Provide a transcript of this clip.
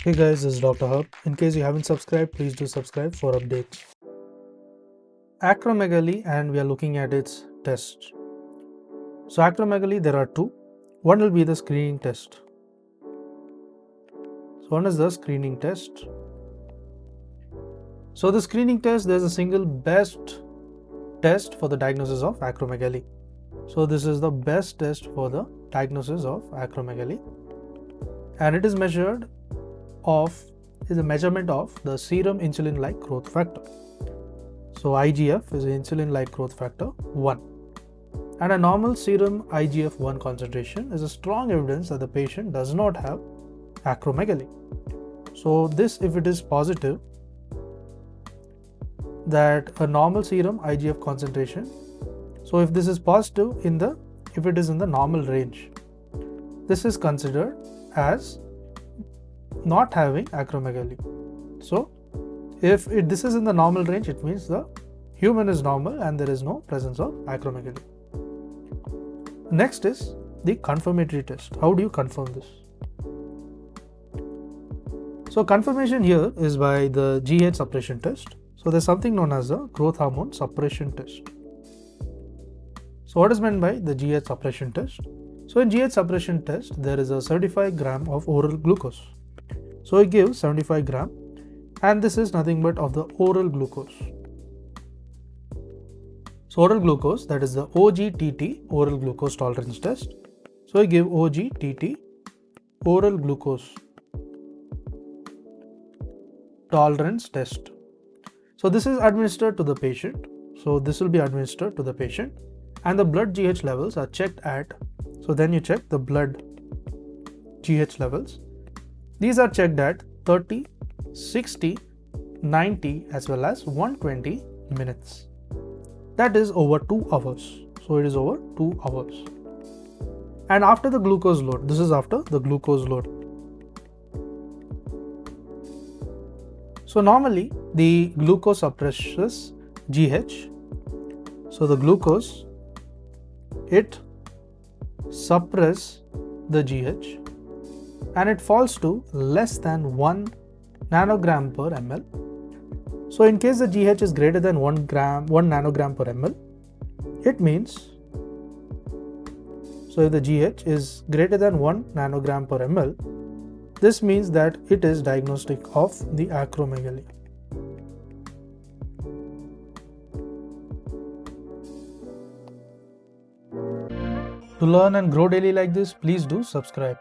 Hey guys, this is Dr. Hub. In case you haven't subscribed, please do subscribe for updates. Acromegaly, and we are looking at its tests. So acromegaly, there are two. One will be the screening test. So one is the screening test. So the screening test, there's a single best test for the diagnosis of acromegaly. So this is the best test for the diagnosis of acromegaly, and it is measured is a measurement of the serum insulin-like growth factor. So IGF is insulin-like growth factor 1, and a normal serum IGF-1 concentration is a strong evidence that the patient does not have acromegaly. So this, if it is positive, that a normal serum IGF concentration, so if this is positive if it is in the normal range, this is considered as not having acromegaly. So if this is in the normal range, it means the human is normal and there is no presence of acromegaly. Next is the confirmatory test. How do you confirm this? So confirmation here is by the GH suppression test. So there's something known as the growth hormone suppression test. So what is meant by the GH suppression test? So in GH suppression test, there is a 75 gram of oral glucose. So it gives 75 gram, and this is nothing but of the oral glucose. So oral glucose, that is the OGTT, oral glucose tolerance test. So I give OGTT, oral glucose tolerance test. So this is administered to the patient. So this will be administered to the patient, and the blood GH levels are checked at, so then you check the blood GH levels. These are checked at 30, 60, 90 as well as 120 minutes. That is over 2 hours. So it is over 2 hours. And after the glucose load, this is after the glucose load. So normally the glucose suppresses GH. So the glucose, it suppresses the GH and it falls to less than 1 nanogram per ml. So in case the GH is greater than 1 nanogram per ml, it means, so if the GH is greater than 1 nanogram per ml, this means that it is diagnostic of the acromegaly. To learn and grow daily like this, please do subscribe.